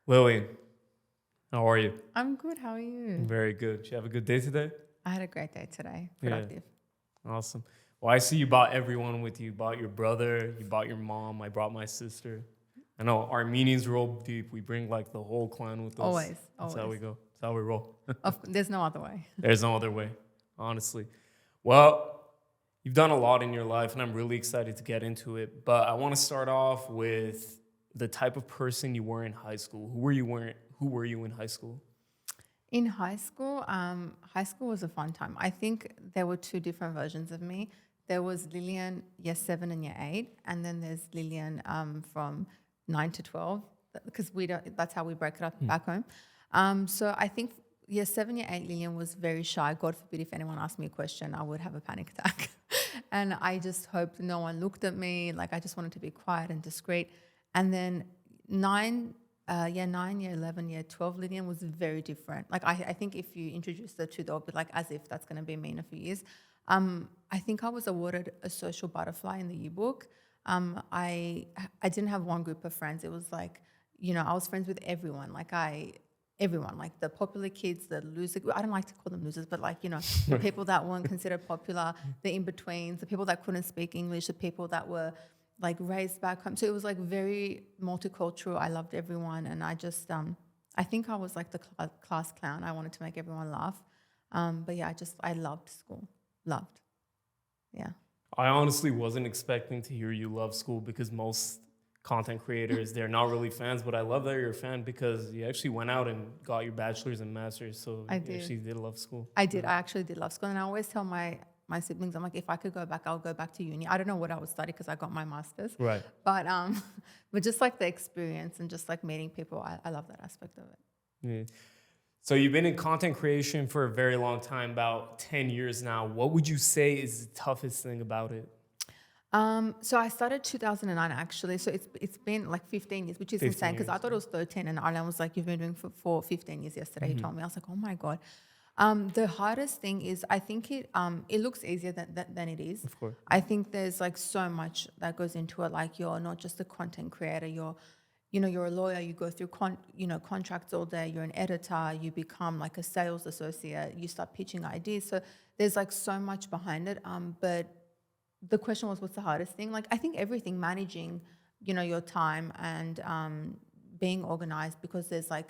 Lilian, how are you? I'm good. How are you? Very good. Did you have a good day today? I had a great day today. Yeah, Productive. awesome. Well, I see you brought everyone with you. You brought your brother, you brought your mom, I brought my sister. I know our meetings roll deep. We bring like the whole clan with us. Always, That's how we always. go. That's how we roll. There's no other way. There's no other way, honestly. Well, you've done a lot in your life, and I'm really excited to get into it. But I want to start off with the type of person you were in high school. Who were you in high school? In high school was a fun time. I think there were two different versions of me. There was Lilian year 7 and year 8, and then there's Lilian from 9 to 12 because we don't. That's how we break it up back home. So I think year 7, year 8, Lilian was very shy. God forbid if anyone asked me a question, I would have a panic attack. And I just hoped no one looked at me. Like I just wanted to be quiet and discreet. And then 9, year 9, year 11, year 12, Lilian was very different. Like I think if you introduce the two, they'll be like as if that's going to be me in a few years. I think I was awarded a social butterfly in the yearbook. I didn't have one group of friends. It was like, I was friends with everyone. Everyone, like the popular kids, the loser. I don't like to call them losers, but the people that weren't considered popular, the in-betweens, the people that couldn't speak English, the people that were like raised back home. So it was like very multicultural. I loved everyone. And I just, I think I was like the class clown. I wanted to make everyone laugh. But yeah, I loved school. Loved. Yeah. I honestly wasn't expecting to hear you love school because most content creators, they're not really fans, but I love that you're a fan because you actually went out and got your bachelor's and master's, so I you did. actually did love school. I did. I actually did love school. And I always tell my siblings, I'm like, if I could go back, I'll go back to uni. I don't know what I would study because I got my master's. Right. But but just like the experience and just like meeting people, I love that aspect of it. Yeah. So you've been in content creation for a very long time, about 10 years now. What would you say is the toughest thing about it? So I started 2009 actually. So it's been like 15 years, which is 15 insane because I years. thought it was 13 and Arlen was like, you've been doing for 15 years yesterday. He told me. I was like, oh my God. The hardest thing is I think it looks easier than it is. Of course. I think there's like so much that goes into it. Like you're not just a content creator, you're a lawyer, you go through contracts all day, you're an editor, you become like a sales associate, you start pitching ideas. So there's like so much behind it. But the question was, what's the hardest thing? Like I think everything, managing, your time and being organized, because there's like,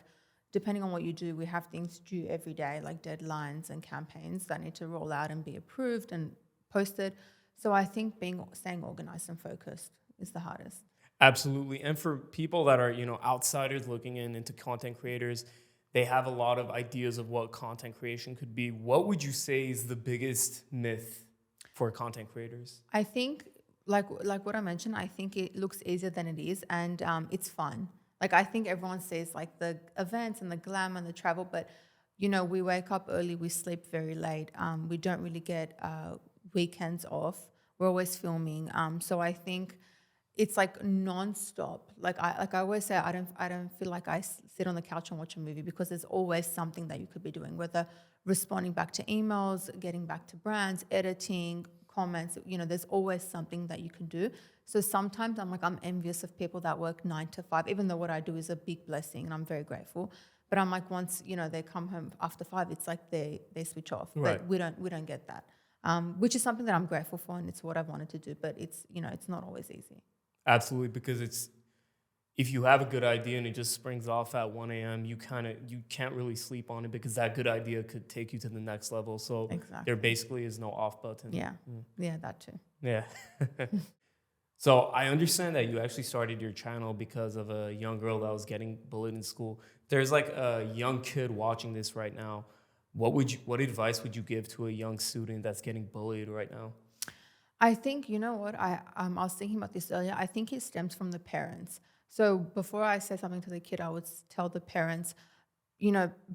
depending on what you do, we have things due every day, like deadlines and campaigns that need to roll out and be approved and posted. So I think staying organized and focused is the hardest. Absolutely. And for people that are, outsiders looking into content creators, they have a lot of ideas of what content creation could be. What would you say is the biggest myth for content creators? I think, like what I mentioned, I think it looks easier than it is, and it's fun. Like I think everyone says like the events and the glam and the travel, but we wake up early, we sleep very late. We don't really get weekends off. We're always filming. So I think it's like non-stop. Like I always say, I don't feel like I sit on the couch and watch a movie because there's always something that you could be doing, whether responding back to emails, getting back to brands, editing, comments, there's always something that you can do. So sometimes I'm envious of people that work 9 to 5, even though what I do is a big blessing and I'm very grateful. But I'm like, once, they come home after 5, it's like they switch off. Right. But we don't get that, which is something that I'm grateful for and it's what I've wanted to do. But it's not always easy. Absolutely, because if you have a good idea and it just springs off at 1 a.m., you can't really sleep on it because that good idea could take you to the next level. So Exactly. there basically is no off button. Yeah, that too. Yeah. So I understand that you actually started your channel because of a young girl that was getting bullied in school. There's like a young kid watching this right now. What advice would you give to a young student that's getting bullied right now? I think, I was thinking about this earlier. I think it stems from the parents. So before I say something to the kid, I would tell the parents,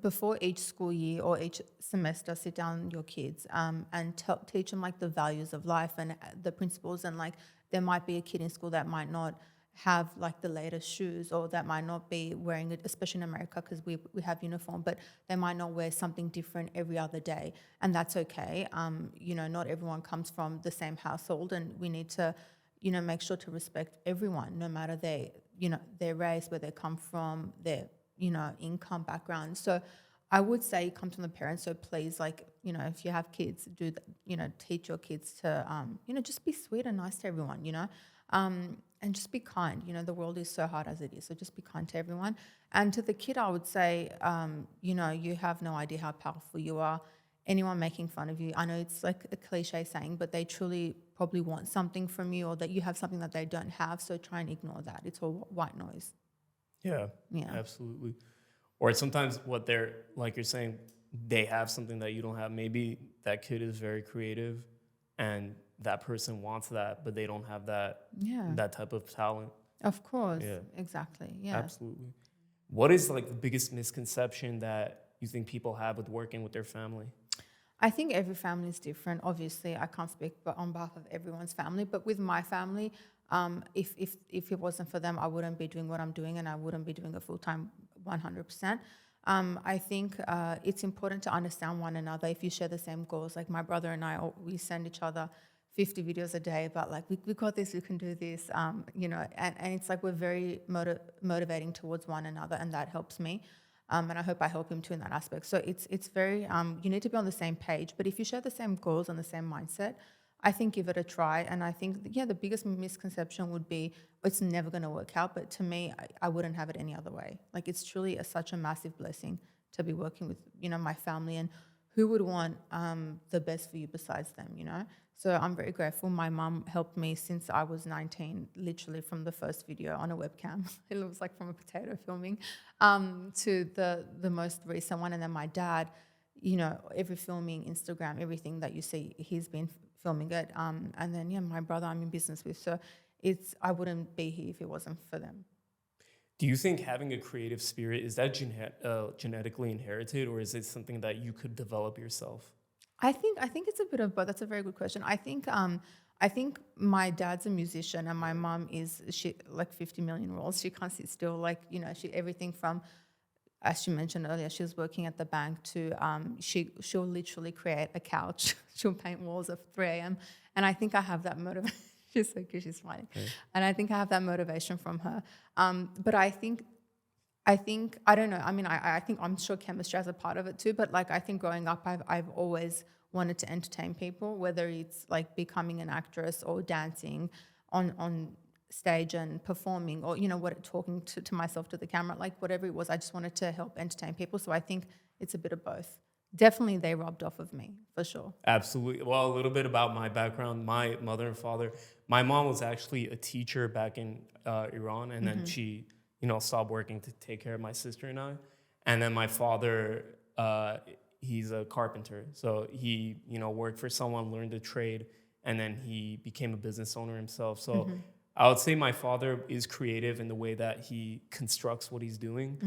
before each school year or each semester, sit down with your kids and teach them like the values of life and the principles. And like there might be a kid in school that might not have like the latest shoes or that might not be wearing it, especially in America because we have uniform, but they might not wear something different every other day. And that's okay. Not everyone comes from the same household and we need to, make sure to respect everyone, no matter their race, where they come from, their income background. So I would say it comes from the parents. So please, like, if you have kids, teach your kids to, just be sweet and nice to everyone, and just be kind. The world is so hard as it is. So just be kind to everyone. And to the kid, I would say, you have no idea how powerful you are. Anyone making fun of you, I know it's like a cliche saying, but they truly probably want something from you, or that you have something that they don't have. So try and ignore that. It's all white noise. Yeah, Yeah. absolutely. Or sometimes what they're, like you're saying, they have something that you don't have. Maybe that kid is very creative and that person wants that, but they don't have that type of talent. Of course. Yeah. Exactly. Yeah. Absolutely. What is like the biggest misconception that you think people have with working with their family? I think every family is different. Obviously, I can't speak on behalf of everyone's family, but with my family, if it wasn't for them, I wouldn't be doing what I'm doing, and I wouldn't be doing it full time, 100%. I think it's important to understand one another. If you share the same goals, like my brother and I, we send each other 50 videos a day about like, we got this, we can do this, and it's like we're very motivating towards one another, and that helps me. And I hope I help him too in that aspect. So it's very, you need to be on the same page. But if you share the same goals and the same mindset, I think give it a try. And I think, the biggest misconception would be it's never going to work out. But to me, I wouldn't have it any other way. Like, it's truly such a massive blessing to be working with, my family. And who would want the best for you besides them, So I'm very grateful. My mum helped me since I was 19, literally from the first video on a webcam. It looks like from a potato filming, to the most recent one. And then my dad, every filming, Instagram, everything that you see, he's been filming it. And then, my brother I'm in business with. So I wouldn't be here if it wasn't for them. Do you think having a creative spirit, is that genetically inherited, or is it something that you could develop yourself? I think it's a bit of both. That's a very good question. I think my dad's a musician and my mom she like 50 million roles. She can't sit still. Like, she everything from, as she mentioned earlier, she was working at the bank to she'll literally create a couch. She'll paint walls at 3 a.m. And I think I have that motivation. She's so cute. She's funny. Okay. And I think I have that motivation from her. But I think I don't know. I mean, I think I'm sure chemistry has a part of it too. But like, I think growing up, I've always wanted to entertain people, whether it's like becoming an actress or dancing on stage and performing, or talking to myself to the camera, like whatever it was. I just wanted to help entertain people. So I think it's a bit of both. Definitely, they rubbed off of me for sure. Absolutely. Well, a little bit about my background. My mother and father. My mom was actually a teacher back in Iran, and then she stopped working to take care of my sister and I. And then my father, he's a carpenter. So he, worked for someone, learned the trade, and then he became a business owner himself. So I would say my father is creative in the way that he constructs what he's doing.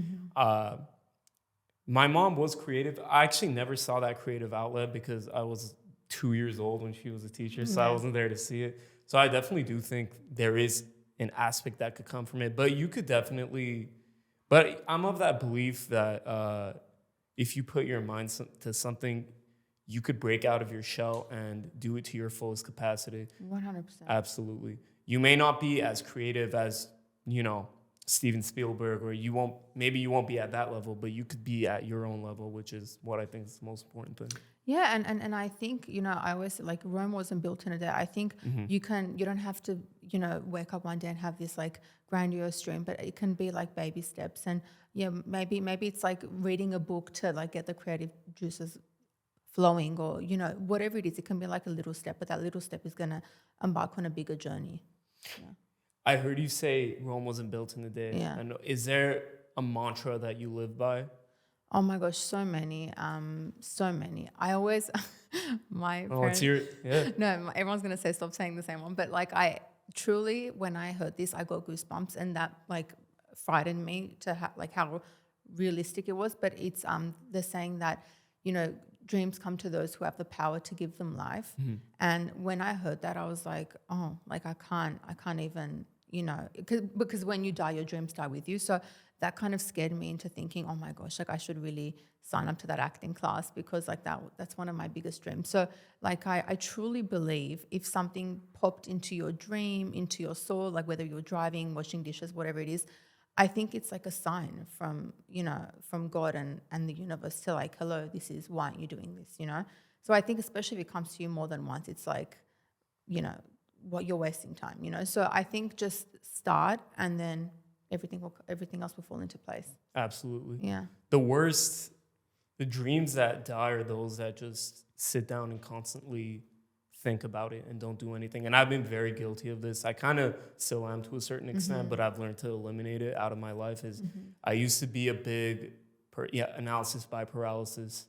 My mom was creative. I actually never saw that creative outlet because I was 2 years old when she was a teacher, so I wasn't there to see it. So I definitely do think there is an aspect that could come from it, but you could definitely, but I'm of that belief that if you put your mind to something, you could break out of your shell and do it to your fullest capacity. 100%. Absolutely. You may not be as creative as, Steven Spielberg, or you won't be at that level, but you could be at your own level, which is what I think is the most important thing. Yeah, and I think, I always say, like, Rome wasn't built in a day. I think you don't have to, wake up one day and have this like grandiose dream, but it can be like baby steps. And maybe it's like reading a book to like get the creative juices flowing, or, whatever it is. It can be like a little step, but that little step is going to embark on a bigger journey. Yeah. I heard you say Rome wasn't built in a day. Yeah. And is there a mantra that you live by? Oh my gosh, so many. I always, my parents, no, everyone's going to say stop saying the same one. But like, I truly, when I heard this, I got goosebumps, and that like frightened me to like how realistic it was. But it's the saying that, dreams come to those who have the power to give them life. And when I heard that, I was like, oh, like I can't even, because when you die, your dreams die with you. So that kind of scared me into thinking, oh my gosh, like I should really sign up to that acting class, because like that's one of my biggest dreams. So like I truly believe if something popped into your dream, into your soul, like whether you're driving, washing dishes, whatever it is, I think it's like a sign from, from God and the universe to like, hello, this is why you're doing this. So I think especially if it comes to you more than once, it's like, what you're wasting time. So I think just start and then everything else will fall into place. Absolutely. Yeah. The dreams that die are those that just sit down and constantly think about it and don't do anything. And I've been very guilty of this. I kind of still am to a certain extent, but I've learned to eliminate it out of my life. I used to be a big analysis by paralysis,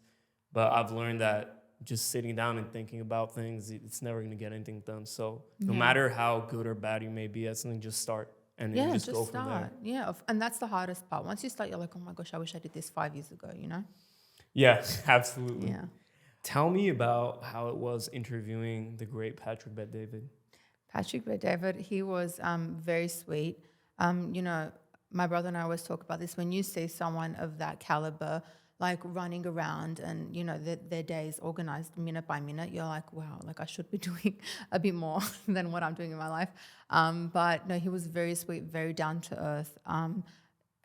but I've learned that just sitting down and thinking about things, it's never going to get anything done. So no matter how good or bad you may be at something, just start and then just go from there. Yeah, and that's the hardest part. Once you start, you're like, oh my gosh, I wish I did this 5 years ago, Yeah, absolutely. Yeah. Tell me about how it was interviewing the great Patrick Bet-David. Patrick Bet-David, he was very sweet. My brother and I always talk about this. When you see someone of that caliber, like running around and, their days organized minute by minute, you're like, wow, like I should be doing a bit more than what I'm doing in my life. But no, he was very sweet, very down to earth.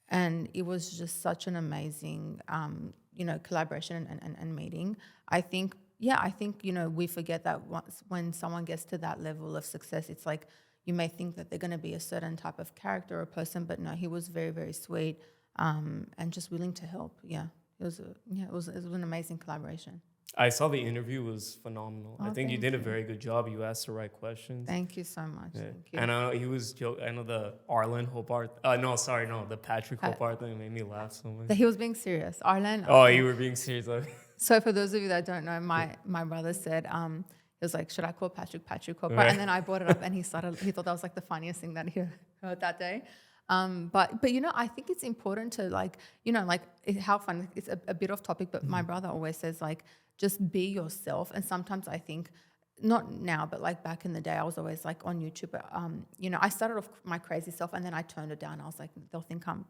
And it was just such an amazing, collaboration and meeting. I think, we forget that when someone gets to that level of success, it's like you may think that they're going to be a certain type of character or person, but no, he was very, very sweet and just willing to help. Yeah, it was an amazing collaboration. I saw the interview was phenomenal. Oh, I think you did a you. very good job. You asked the right questions. Thank you so much. Yeah. Thank you. And I know he was joking. I know the Arlen Hobart. The Patrick Hobart thing made me laugh so much. That he was being serious. Arlen. Oh, you were being serious. So for those of you that don't know, my brother said, he was like, should I call Patrick Hobart? Right. And then I brought it up and he thought that was like the funniest thing that he heard that day. But I think it's important to how fun, it's a bit off topic, but my brother always says like, just be yourself. And sometimes I think, not now, but like back in the day, I was always like on YouTube. But, I started off my crazy self and then I toned it down. I was like, they'll think I'm,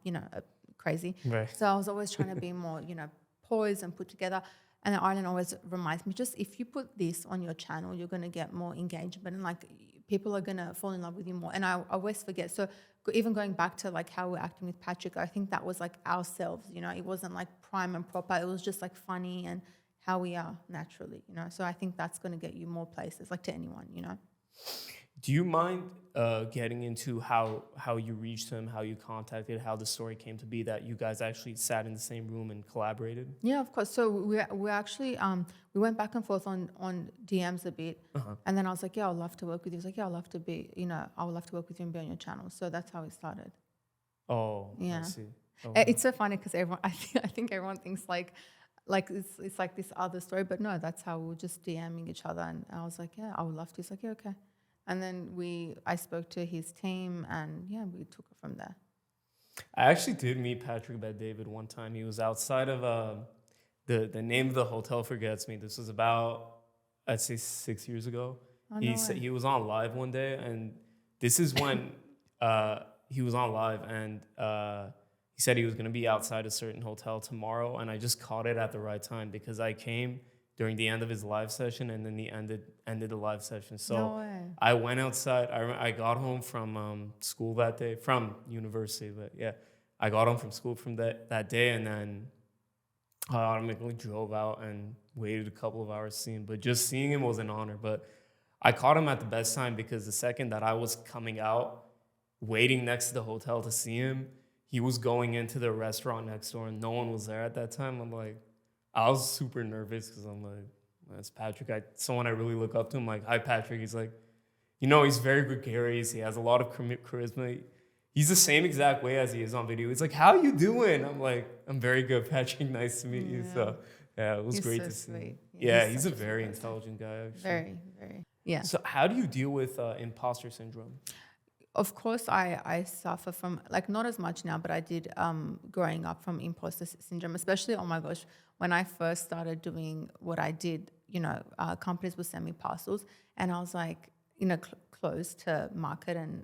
crazy. Right. So I was always trying to be more, poised and put together. And then Ireland always reminds me, just if you put this on your channel, you're going to get more engagement and like people are going to fall in love with you more. And I always forget. So even going back to like how we're acting with Patrick, I think that was like ourselves, it wasn't like prime and proper. It was just like funny and how we are naturally, So I think that's going to get you more places, like to anyone, Do you mind getting into how you reached him, how you contacted, how the story came to be that you guys actually sat in the same room and collaborated? Yeah, of course. So we actually we went back and forth on DMs a bit, and then I was like, yeah, I'd love to work with you. He was like, yeah, I'd love to be, I would love to work with you and be on your channel. So that's how it started. Oh, yeah. I see. Oh, it's so funny because I think everyone thinks like it's like this other story, but no, that's how we were just DMing each other, and I was like, yeah, I would love to. He's like, yeah, okay. And then I spoke to his team and we took it from there. I actually did meet Patrick Bet-David one time. He was outside of the name of the hotel forgets me. This was about, I'd say 6 years ago. Oh, He no said way. he was on live one day, and this is when he was on live, and he said he was going to be outside a certain hotel tomorrow, and I just caught it at the right time because I came during the end of his live session, and then he ended the live session. So No way. I went outside. I got home from school that day, from university, but yeah, I got home from school from that day, and then I automatically drove out and waited a couple of hours to see him. But just seeing him was an honor. But I caught him at the best time because the second that I was coming out, waiting next to the hotel to see him, he was going into the restaurant next door, and no one was there at that time. I was super nervous because I'm like, that's Patrick. Someone I really look up to. I'm like, hi, Patrick. He's like, he's very gregarious. He has a lot of charisma. He's the same exact way as he is on video. He's like, how you doing? I'm like, I'm very good, Patrick. Nice to meet you. So, yeah, it was He's great so to see. sweet. Yeah, He's he's a such a very sweet person. intelligent guy, actually. Very, very. Yeah. So how do you deal with imposter syndrome? Of course, I suffer from, like, not as much now, but I did growing up from imposter syndrome, especially, oh my gosh, when I first started doing what I did, companies would send me parcels and I was like, close to market and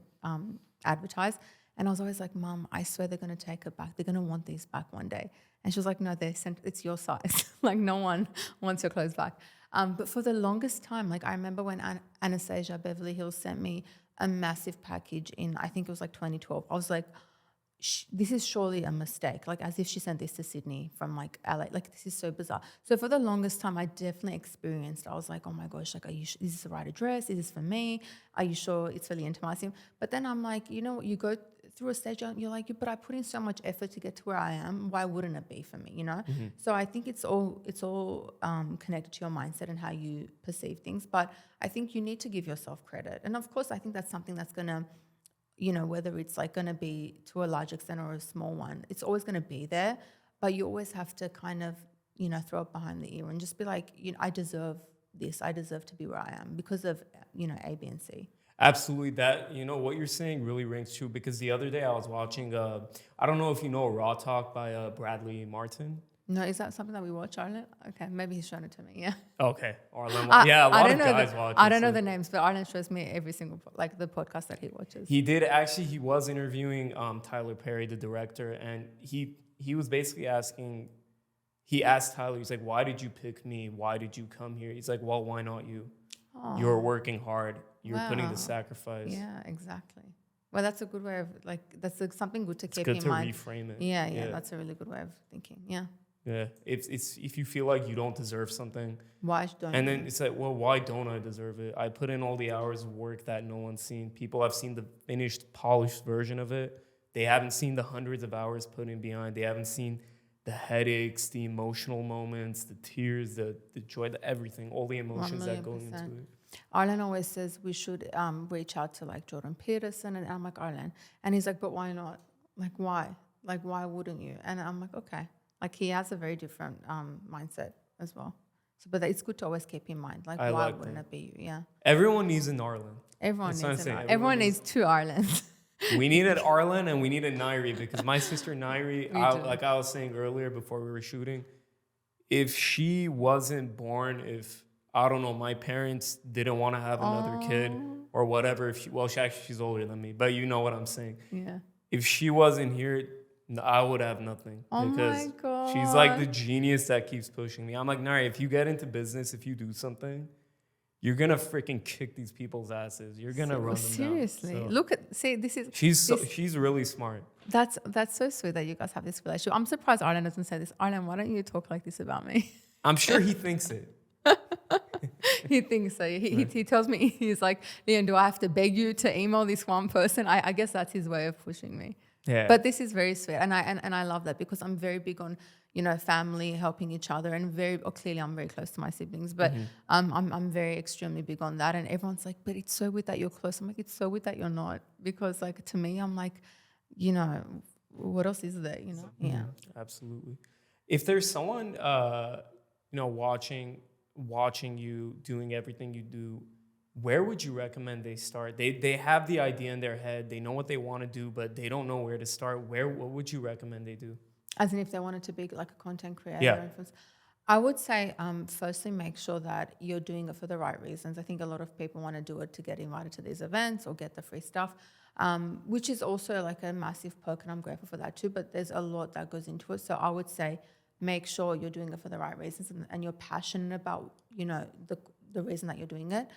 advertise. And I was always like, Mom, I swear they're going to take it back. They're going to want these back one day. And she was like, no, it's your size. Like, no one wants your clothes back. But for the longest time, like, I remember when Anastasia Beverly Hills sent me a massive package in, I think it was like 2012. I was like, this is surely a mistake, like as if she sent this to Sydney from like LA. Like, this is so bizarre. So for the longest time, I definitely experienced, I was like, oh my gosh, like, is this the right address? Is this for me? Are you sure it's for Lilian Tahmasian? But then I'm like, you know what, you go through a stage and you're like, but I put in so much effort to get to where I am. Why wouldn't it be for me, you know? So I think it's all connected to your mindset and how you perceive things. But I think you need to give yourself credit. And of course, I think that's something that's going to, you know, whether it's like going to be to a large extent or a small one, it's always going to be there. But you always have to kind of, you know, throw it behind the ear and just be like, you know, I deserve this. I deserve to be where I am because of, you know, A, B, and C. Absolutely. That, you know, what you're saying really rings true, because the other day I was watching, I don't know if you know Raw Talk by Bradley Martin. No, is that something that we watch, Arlen? Okay, maybe he's showing it to me. Yeah. Okay. Arlen, yeah, a lot of guys watch it. I don't know the names, but Arlen shows me every single, like, the podcast that he watches. He did actually. He was interviewing Tyler Perry, the director, and he was basically asking. He asked Tyler, he's like, "Why did you pick me? Why did you come here?" He's like, "Well, why not you? You're working hard. You're putting the sacrifice." Yeah, exactly. Well, that's a good way of, like, that's something good to keep Good in to mind. reframe it. Yeah, that's a really good way of thinking. Yeah. Yeah, it's if you feel like you don't deserve something, Why don't and you? then it's like, well, why don't I deserve it? I put in all the hours of work that no one's seen. People have seen the finished, polished version of it. They haven't seen the hundreds of hours put in behind. They haven't seen the headaches, the emotional moments, the tears, the joy, everything, all the emotions that go into it. Arlen always says we should reach out to like Jordan Peterson, and I'm like, Arlen, and he's like, but why not? Like, why? Like, why wouldn't you? And I'm like, okay. Like, he has a very different mindset as well. So, but it's good to always keep in mind, like, why wouldn't it be you? Yeah. Everyone needs an Arlen. Everyone needs two Arlens. We needed Arlen and we needed Nairi, because my sister Nairi, like I was saying earlier before we were shooting, if she wasn't born, if, I don't know, my parents didn't want to have another kid or whatever, she's older than me, but you know what I'm saying. Yeah. If she wasn't here, I would have nothing, because she's like the genius that keeps pushing me. I'm like, Nari, if you get into business, if you do something, you're gonna freaking kick these people's asses. You're gonna run them seriously. down. So Look at, see, this is she's really smart. That's so sweet that you guys have this relationship. I'm surprised Arlen doesn't say this. Arlen, why don't you talk like this about me? I'm sure he thinks it. He thinks so. He tells me, he's like, Leon, do I have to beg you to email this one person? I guess that's his way of pushing me. Yeah. But this is very sweet, and I love that, because I'm very big on, you know, family, helping each other, and clearly I'm very close to my siblings, but I'm very extremely big on that. And everyone's like, but it's so weird that you're close. I'm like, it's so weird that you're not, because like, to me, I'm like, you know, what else is there? You know? Yeah. Absolutely. If there's someone, you know, watching you doing everything you do, where would you recommend they start? They have the idea in their head, they know what they want to do, but they don't know where to start. What would you recommend they do? As in, if they wanted to be like a content creator? Yeah. I would say, firstly, make sure that you're doing it for the right reasons. I think a lot of people want to do it to get invited to these events or get the free stuff, which is also like a massive perk, and I'm grateful for that too, but there's a lot that goes into it. So I would say, make sure you're doing it for the right reasons, and you're passionate about, you know, the reason that you're doing it.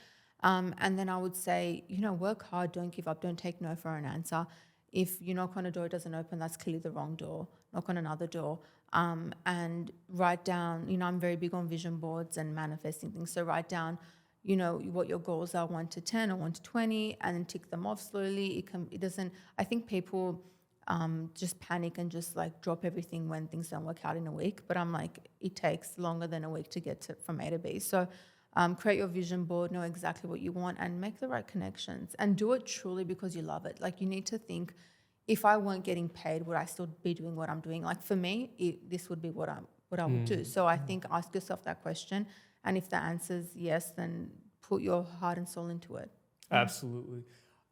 And then I would say, you know, work hard, don't give up, don't take no for an answer. If you knock on a door, it doesn't open, that's clearly the wrong door. Knock on another door. And write down, you know, I'm very big on vision boards and manifesting things. So write down, you know, what your goals are, 1 to 10 or 1 to 20, and then tick them off slowly. I think people just panic and just like drop everything when things don't work out in a week. But I'm like, it takes longer than a week to get from A to B. So create your vision board, know exactly what you want, and make the right connections, and do it truly because you love it. Like, you need to think, if I weren't getting paid, would I still be doing what I'm doing? Like, for me, this would be what I would do. So I think, ask yourself that question, and if the answer is yes, then put your heart and soul into it. Absolutely.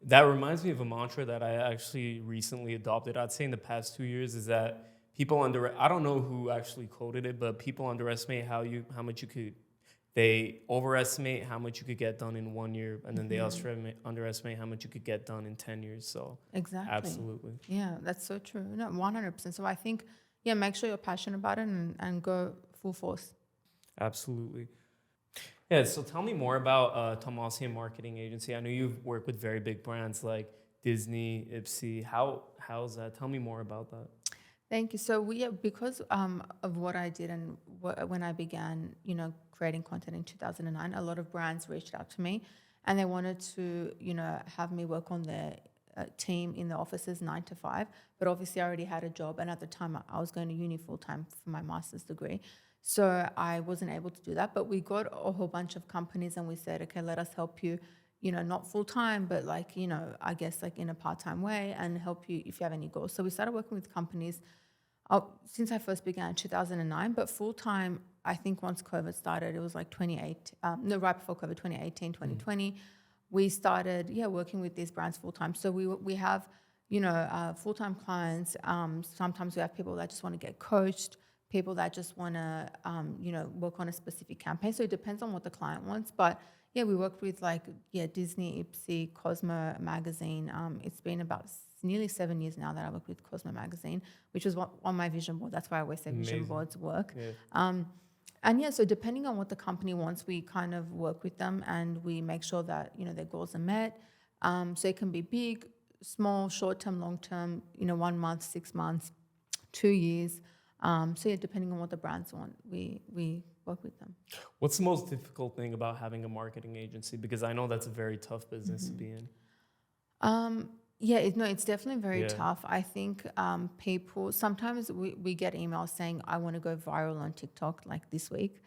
That reminds me of a mantra that I actually recently adopted, I'd say in the past 2 years, is that people I don't know who actually quoted it, but people underestimate how much you could. They overestimate how much you could get done in 1 year, and then they also underestimate how much you could get done in 10 years. So exactly, absolutely, yeah, that's so true. No, 100%. So I think, yeah, make sure you're passionate about it, and go full force. Absolutely. Yeah. So tell me more about Tahmasian Marketing Agency. I know you've worked with very big brands like Disney, Ipsy. How's that? Tell me more about that. Thank you. So because of what I did and when I began, creating content in 2009, a lot of brands reached out to me, and they wanted to, have me work on their team in the offices 9 to 5. But obviously, I already had a job, and at the time, I was going to uni full time for my master's degree, so I wasn't able to do that. But we got a whole bunch of companies, and we said, okay, let us help you. Not full time, but like, I guess like in a part time way, and help you if you have any goals. So we started working with companies since I first began in 2009, but full time, I think once COVID started, it was like 28, no, right before COVID, 2018, 2020, we started, working with these brands full time. So we have, full time clients. Sometimes we have people that just want to get coached, people that just want to, work on a specific campaign. So it depends on what the client wants. But yeah, we worked with Disney, Ipsy, Cosmo magazine. It's been about nearly 7 years now that I work with Cosmo magazine, which was on my vision board. That's why I always say vision boards work. Yeah. And so depending on what the company wants, we kind of work with them, and we make sure that, their goals are met. So it can be big, small, short-term, long-term, 1 month, 6 months, 2 years. So yeah, depending on what the brands want, we work with them. What's the most difficult thing about having a marketing agency? Because I know that's a very tough business to be in. It's definitely very tough. I think people, sometimes we get emails saying, I want to go viral on TikTok like this week.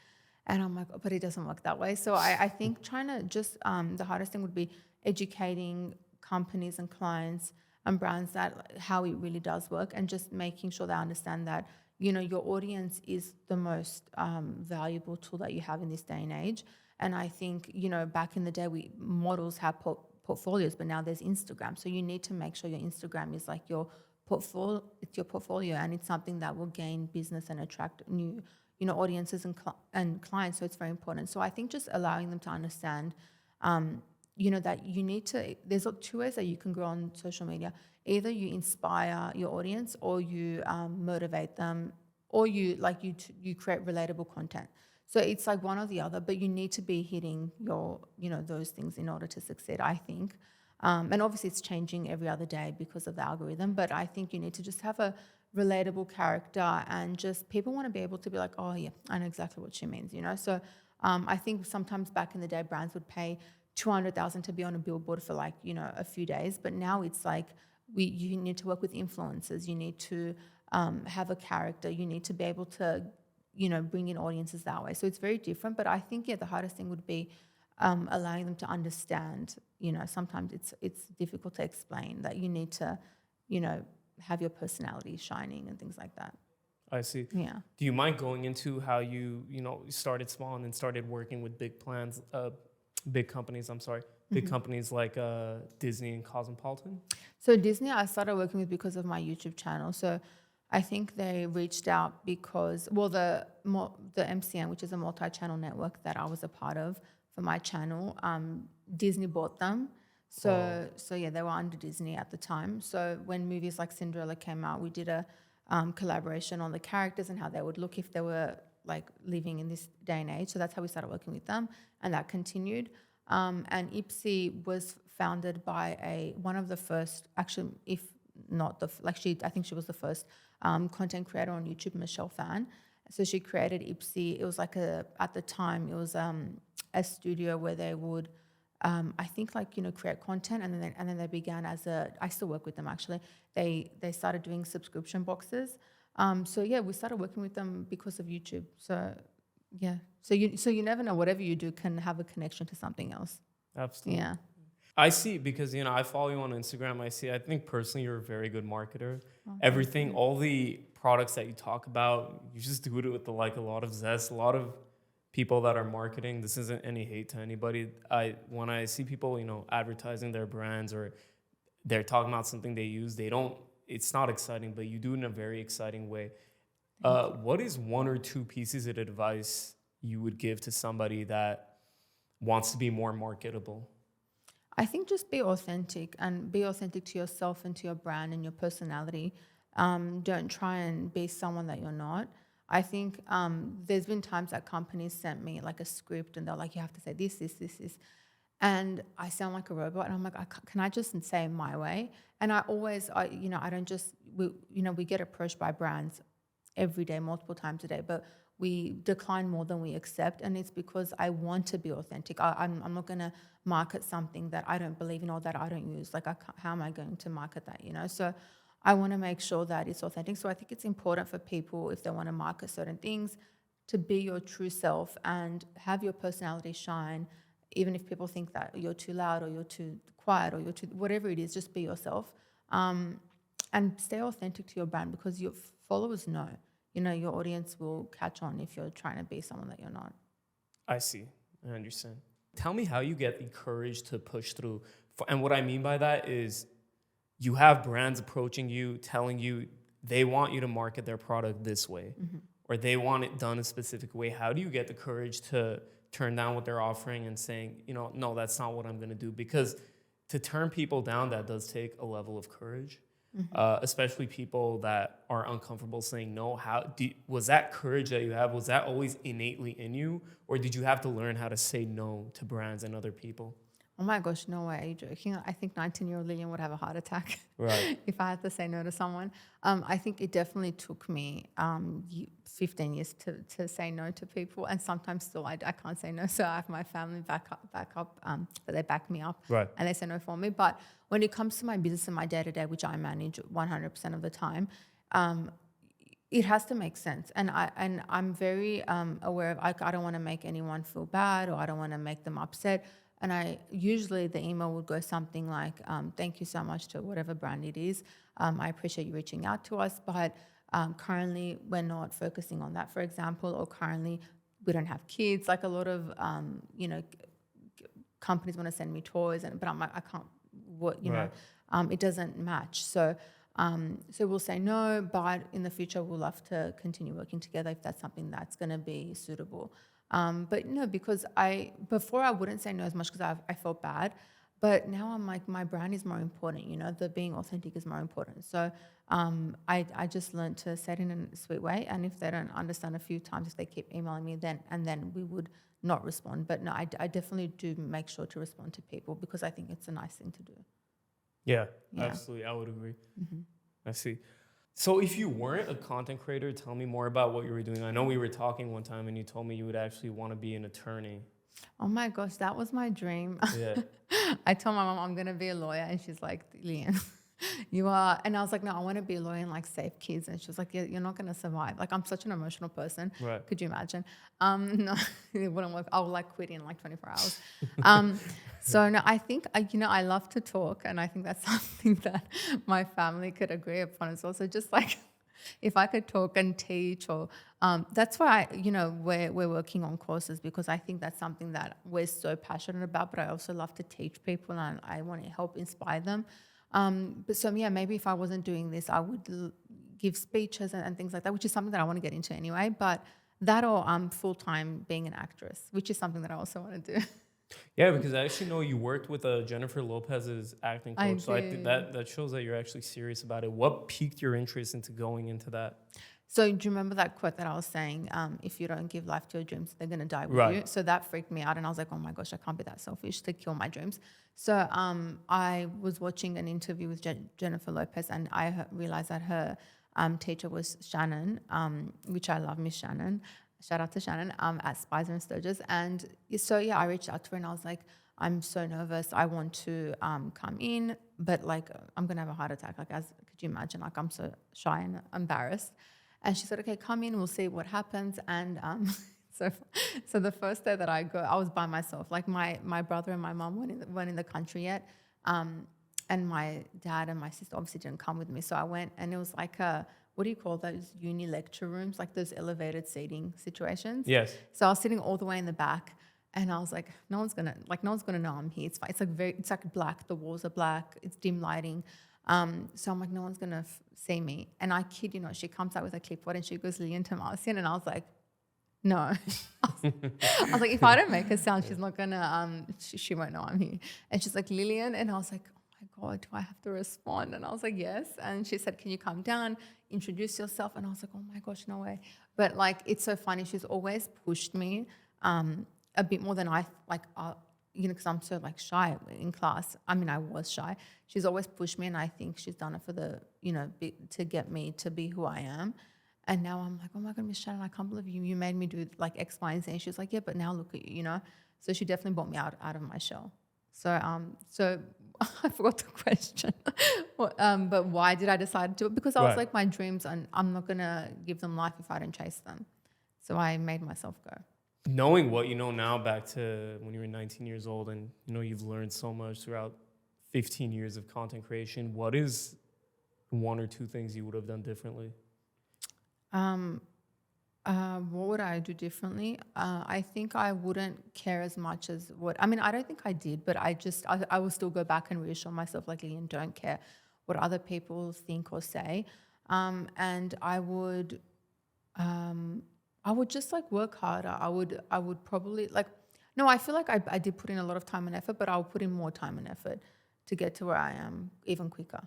And I'm like, oh, but it doesn't work that way. So I think trying to just, the hardest thing would be educating companies and clients and brands that how it really does work, and just making sure they understand that, your audience is the most valuable tool that you have in this day and age. And I think, back in the day, models have portfolios, but now there's Instagram. So you need to make sure your Instagram is like your portfolio. It's your portfolio, and it's something that will gain business and attract new, audiences and clients. So it's very important. So I think just allowing them to understand, that you need to. There's 2 ways that you can grow on social media. Either you inspire your audience, or you motivate them, or you create relatable content. So it's like one or the other, but you need to be hitting your, those things in order to succeed, I think. And obviously it's changing every other day because of the algorithm, but I think you need to just have a relatable character, and just people want to be able to be like, oh yeah, I know exactly what she means, So I think sometimes back in the day, brands would pay $200,000 to be on a billboard for a few days, but now it's like you need to work with influencers, you need to have a character, you need to be able to bring in audiences that way. So it's very different. But I think, the hardest thing would be allowing them to understand, sometimes it's difficult to explain that you need to, have your personality shining and things like that. I see. Yeah. Do you mind going into how you started small and then started working with big companies, big companies like Disney and Cosmopolitan? So Disney, I started working with because of my YouTube channel. So I think they reached out because, the MCN, which is a multi-channel network that I was a part of for my channel, Disney bought them. So they were under Disney at the time. So when movies like Cinderella came out, we did a collaboration on the characters and how they would look if they were like living in this day and age. So that's how we started working with them, and that continued. And Ipsy was founded by one of the first, actually, if not the, I think she was the first content creator on YouTube, Michelle Fan. So she created Ipsy. It was at the time, it was a studio where they would, I think create content, and then they began I still work with them actually. They started doing subscription boxes. We started working with them because of YouTube. So yeah, so you never know, whatever you do can have a connection to something else. Absolutely. Yeah. I see, because I follow you on Instagram. I think personally you're a very good marketer. Everything, all the products that you talk about, you just do it with a lot of zest. A lot of people that are marketing, this isn't any hate to anybody. When I see people, advertising their brands, or they're talking about something they use, it's not exciting, but you do it in a very exciting way. What is 1 or 2 pieces of advice you would give to somebody that wants to be more marketable? I think just be authentic, and be authentic to yourself and to your brand and your personality. Don't try and be someone that you're not. I think there's been times that companies sent me like a script, and they're like, you have to say this. and I sound like a robot, and I'm like, can I just say my way? And I don't just, we get approached by brands every day, multiple times a day, but we decline more than we accept. And it's because I want to be authentic. I'm not going to market something that I don't believe in or that I don't use. Like, how am I going to market that, So I want to make sure that it's authentic. So I think it's important for people, if they want to market certain things, to be your true self and have your personality shine. Even if people think that you're too loud or you're too quiet or you're too, whatever it is, just be yourself. And stay authentic to your brand, because your followers know, your audience will catch on if you're trying to be someone that you're not. I see. I understand. Tell me how you get the courage to push through. And what I mean by that is you have brands approaching you, telling you they want you to market their product this way, or they want it done a specific way. How do you get the courage to turn down what they're offering and saying, no, that's not what I'm going to do? Because to turn people down, that does take a level of courage. Especially people that are uncomfortable saying no. Was that courage that you have, was that always innately in you, or did you have to learn how to say no to brands and other people? Oh my gosh, no way. Are you joking? I think 19-year-old Lilian would have a heart attack Right. if I had to say no to someone. I think it definitely took me 15 years to say no to people, and sometimes still I can't say no. So I have my family back up, that they back me up, Right. and they say no for me. But when it comes to my business and my day-to-day, which I manage 100% of the time, it has to make sense. And I'm very aware of, I don't want to make anyone feel bad, or I don't want to make them upset. And usually the email would go something like, thank you so much to whatever brand it is. I appreciate you reaching out to us, but currently we're not focusing on that, for example, or currently we don't have kids. Like a lot of, companies want to send me toys, but I'm like, I can't, it doesn't match. So we'll say no, but in the future we'll love to continue working together if that's something that's going to be suitable. But no, because before I wouldn't say no as much because I felt bad, but now I'm like, my brand is more important, the being authentic is more important. So I just learned to say it in a sweet way, and if they don't understand a few times, if they keep emailing me, then we would not respond. But no, I definitely do make sure to respond to people because I think it's a nice thing to do. Yeah. Absolutely. I would agree. I see. So if you weren't a content creator, tell me more about what you were doing. I know we were talking one time and you told me you would actually want to be an attorney. Oh my gosh, that was my dream. Yeah. I told my mom I'm going to be a lawyer, and she's like, Lilian, you are. And I was like, no, I want to be a lawyer and like save kids. And she was like, yeah, you're not going to survive. Like, I'm such an emotional person. Right. Could you imagine? No, it wouldn't work. I would like quit in like 24 hours. So no, I think, I love to talk, and I think that's something that my family could agree upon as well. So just like, if I could talk and teach, or that's why we're working on courses, because I think that's something that we're so passionate about. But I also love to teach people, and I want to help inspire them. But so yeah, maybe if I wasn't doing this, I would give speeches and things like that, which is something that I want to get into anyway. But that, or full time being an actress, which is something that I also want to do. Yeah, because I actually know you worked with Jennifer Lopez's acting coach. So I think that shows that you're actually serious about it. What piqued your interest into going into that? So do you remember that quote that I was saying? If you don't give life to your dreams, they're going to die with you. So that freaked me out. And I was like, oh my gosh, I can't be that selfish to kill my dreams. So I was watching an interview with Jennifer Lopez, and I realized that her teacher was Shannon, which I love, Miss Shannon. Shout out to Shannon at Spicer and Sturgis. And so, yeah, I reached out to her and I was like, I'm so nervous. I want to come in, but like, I'm going to have a heart attack. Like, could you imagine? Like, I'm so shy and embarrassed. And she said, okay, come in, we'll see what happens. And so the first day that I go, I was by myself. Like my brother and my mom weren't in the country yet. And my dad and my sister obviously didn't come with me. So I went, and it was like what do you call those uni lecture rooms? Like those elevated seating situations. Yes. So I was sitting all the way in the back, and I was like, no one's gonna know I'm here. It's fine. It's like black. The walls are black. It's dim lighting. So I'm like, no one's gonna see me. And I kid you not, she comes out with a clipboard and she goes, Lilian Tahmasian, and I was like, no. I was like, if I don't make a sound, she's not gonna. She won't know I'm here. And she's like, Lilian, and I was like, oh my God, do I have to respond? And I was like, yes. And she said, can you come down, introduce yourself? And I was like, oh my gosh, no way. But like, it's so funny. She's always pushed me a bit more than because I'm so like shy in class. I mean, I was shy. She's always pushed me, and I think she's done it for to get me to be who I am. And now I'm like, oh my God, Miss Shannon, I can't believe you made me do like X, Y, and Z. And she's like, yeah, but now look at you, So she definitely brought me out of my shell. So I forgot the question. But why did I decide to do it? Because I was Right. like, my dreams, and I'm not gonna give them life if I don't chase them. So I made myself go. Knowing what you know now back to when you were 19 years old, and you've learned so much throughout 15 years of content creation, what is one or two things you would have done differently? What would I do differently? I think I wouldn't care as much as I don't think I did, but I will still go back and reassure myself, like, Lilian, don't care what other people think or say. And I would just like work harder. I would probably like, no, I feel like I did put in a lot of time and effort, but I'll put in more time and effort to get to where I am even quicker.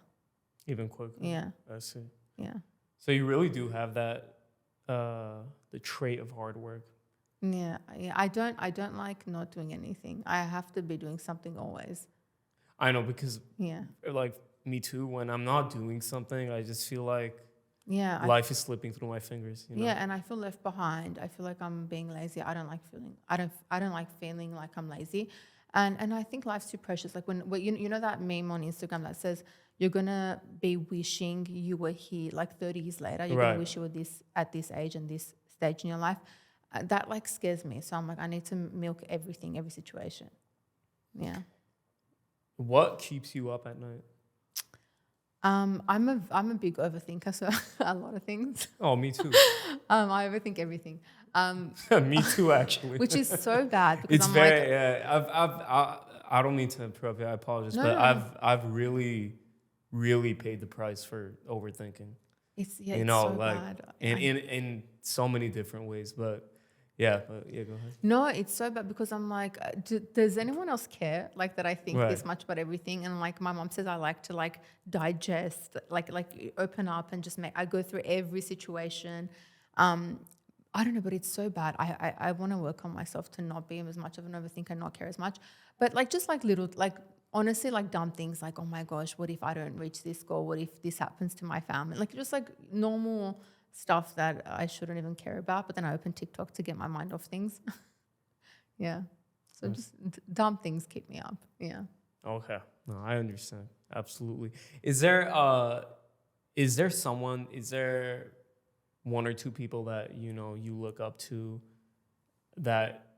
Even quicker. Yeah. I see. Yeah. So you really do have that, the trait of hard work. Yeah. I don't like not doing anything. I have to be doing something always. I know, because Yeah. like me too, when I'm not doing something, I just feel like Yeah. life is slipping through my fingers. Yeah, and I feel left behind. I feel like I'm being lazy. I don't like feeling like I'm lazy. And I think life's too precious. Like when you know that meme on Instagram that says you're gonna be wishing you were here like 30 years later. You're Right. gonna wish you were at this age and this stage in your life. That like scares me. So I'm like, I need to milk everything, every situation. Yeah. What keeps you up at night? I'm a big overthinker, so a lot of things. Oh, me too. I overthink everything. Me too, actually. Which is so bad because It's I'm very. like, I don't mean to interrupt you. I apologize, No, but no. I've really paid the price for overthinking. It's You it's know, so like bad. in so many different ways. But yeah, go ahead. No, it's so bad because I'm like, does anyone else care like that? I think Right. this much about everything, and like my mom says, I like to like digest, like open up and just I go through every situation. I don't know, but it's so bad. I want to work on myself to not be as much of an overthinker, not care as much, but like just like little like honestly like dumb things like, oh my gosh, what if I don't reach this goal? What if this happens to my family? Like just like normal stuff that I shouldn't even care about. But then I open TikTok to get my mind off things. Yeah. So Nice. just dumb things keep me up. Yeah. Okay. No, I understand. Absolutely. Is there one or two people that you look up to that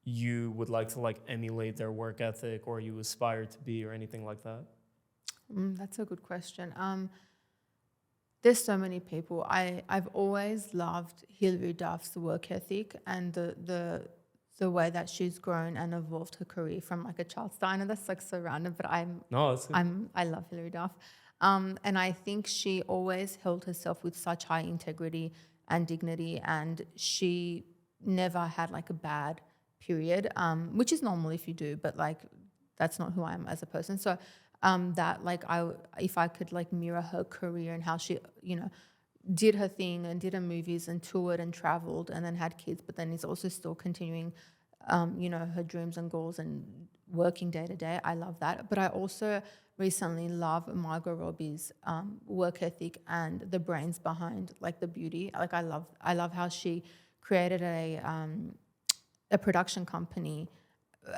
you would like to like emulate their work ethic, or you aspire to be, or anything like that? That's a good question. There's so many people. I've always loved Hilary Duff's work ethic and the way that she's grown and evolved her career from like a child star. I know that's like so random, but No, it's I love Hilary Duff. And I think she always held herself with such high integrity and dignity, and she never had like a bad period, which is normal if you do, but like that's not who I am as a person. So that like if I could like mirror her career and how she, did her thing and did her movies and toured and traveled and then had kids, but then is also still continuing, her dreams and goals and working day to day. I love that. But I also recently love Margot Robbie's work ethic and the brains behind like the beauty. Like I love how she created a production company.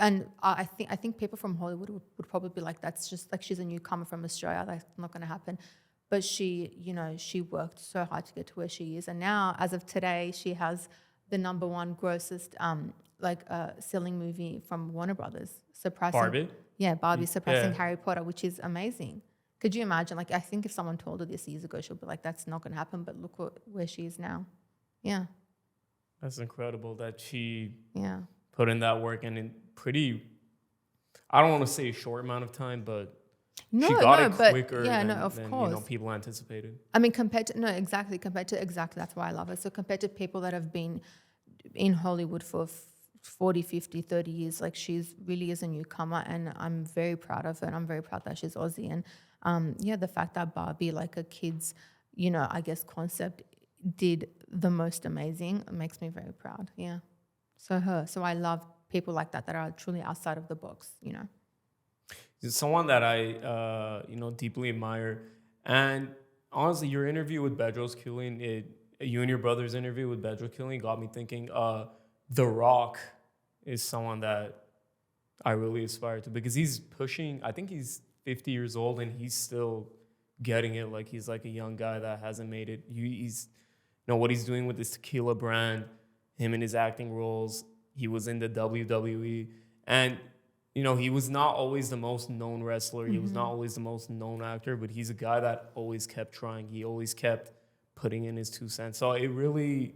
And I think people from Hollywood would probably be like, that's just like she's a newcomer from Australia, that's not going to happen. But she worked so hard to get to where she is, and now as of today, she has the number one grossest selling movie from Warner Brothers, surpassing Barbie. Barbie, surpassing Yeah. Harry Potter, which is amazing. Could you imagine? Like I think if someone told her this years ago, she'll be like, that's not going to happen. But look where she is now. Yeah, That's incredible that she yeah. put in that work, and in pretty, I don't want to say a short amount of time, but she got it quicker than people anticipated. I mean, compared to exactly, that's why I love her. So compared to people that have been in Hollywood for 40, 50, 30 years, like she's really is a newcomer, and I'm very proud of her, and I'm very proud that she's Aussie. And the fact that Barbie, like a kid's, I guess concept, did the most amazing makes me very proud. Yeah. So I love people like that are truly outside of the box, you know. Someone that I deeply admire. And honestly, your interview with Bedros Killian, you and your brother's interview with Bedros Killian got me thinking. The Rock is someone that I really aspire to, because he's pushing. I think he's 50 years old and he's still getting it. Like, he's like a young guy that hasn't made it. He's what he's doing with this tequila brand, him in his acting roles. He was in the WWE, and he was not always the most known wrestler. He was not always the most known actor, but he's a guy that always kept trying. He always kept putting in his 2 cents. So it really,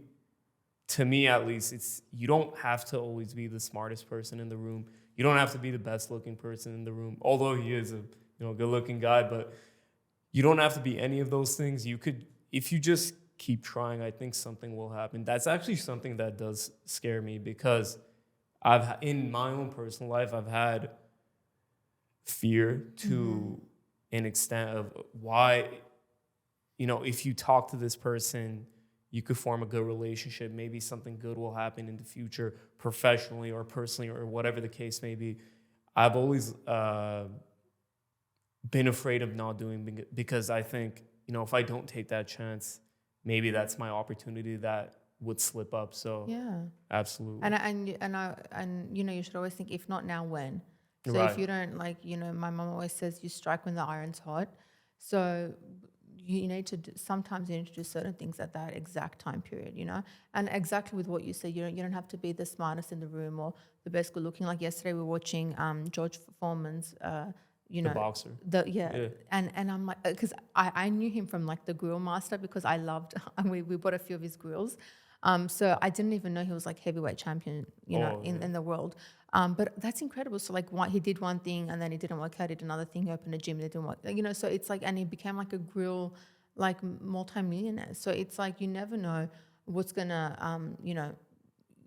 to me at least, you don't have to always be the smartest person in the room. You don't have to be the best looking person in the room, although he is a good looking guy, but you don't have to be any of those things. You could, if you just keep trying, I think something will happen. That's actually something that does scare me, because in my own personal life, I've had fear to an extent of why, if you talk to this person, you could form a good relationship. Maybe something good will happen in the future, professionally or personally, or whatever the case may be. I've always been afraid of not doing, because I think, if I don't take that chance, maybe that's my opportunity that would slip up. So Yeah, absolutely. And you should always think, if not now, when. So Right. if you don't, my mom always says, you strike when the iron's hot. So you need to sometimes you need to do certain things at that exact time period, and exactly with what you said, you don't have to be the smartest in the room or the best good looking. Like yesterday we were watching George Foreman's The boxer. Yeah. And I'm like, because I knew him from like the grill master, because I loved we bought a few of his grills. So I didn't even know he was like heavyweight champion, in the world. But that's incredible. So like he did one thing and then it didn't work out. He did another thing, he opened a gym, that didn't work. So it's like, and he became like a grill, like multi-millionaire. So it's like, you never know what's gonna,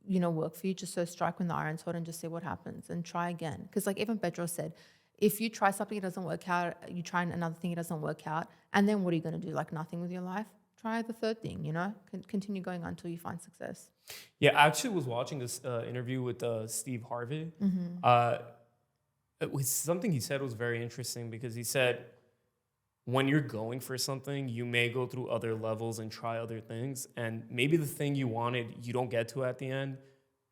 work for you. Just so strike when the iron's hot and just see what happens and try again. Because like even Pedro said, if you try something, it doesn't work out, you try another thing, it doesn't work out, and then what are you going to do? Like nothing with your life? Try the third thing, continue going until you find success. Yeah, I actually was watching this interview with Steve Harvey. It was something he said was very interesting, because he said, when you're going for something, you may go through other levels and try other things, and maybe the thing you wanted, you don't get to at the end,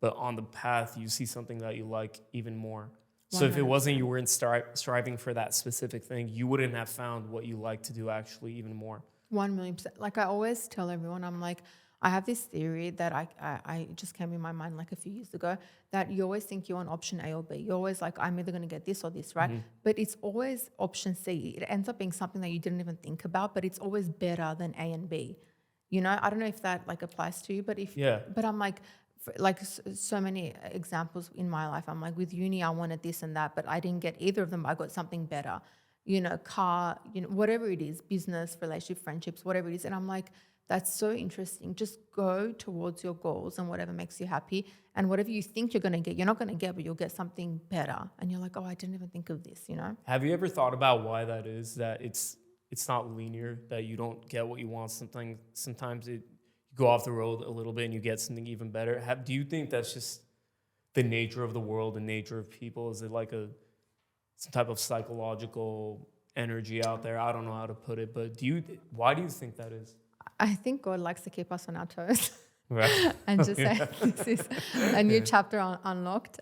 but on the path, you see something that you like even more. So if it wasn't, you weren't striving for that specific thing, you wouldn't have found what you like to do actually even more. 1,000,000%. Like I always tell everyone, I'm like, I have this theory that I just came in my mind like a few years ago, that you always think you're on option A or B. You're always like, I'm either going to get this or this, right? But it's always option C. It ends up being something that you didn't even think about, but it's always better than A and B. I don't know if that like applies to you, but but I'm like, so many examples in my life. I'm like, with uni, I wanted this and that, but I didn't get either of them. I got something better, car, whatever it is, business, relationship, friendships, whatever it is. And I'm like, that's so interesting. Just go towards your goals and whatever makes you happy. And whatever you think you're going to get, you're not going to get, but you'll get something better. And you're like, oh, I didn't even think of this, Have you ever thought about why that is, that it's not linear, that you don't get what you want? Sometimes you go off the road a little bit and you get something even better. Do you think that's just the nature of the world, the nature of people? Is it like some type of psychological energy out there? I don't know how to put it, but why do you think that is? I think God likes to keep us on our toes. Right. And just say, this is a new chapter unlocked.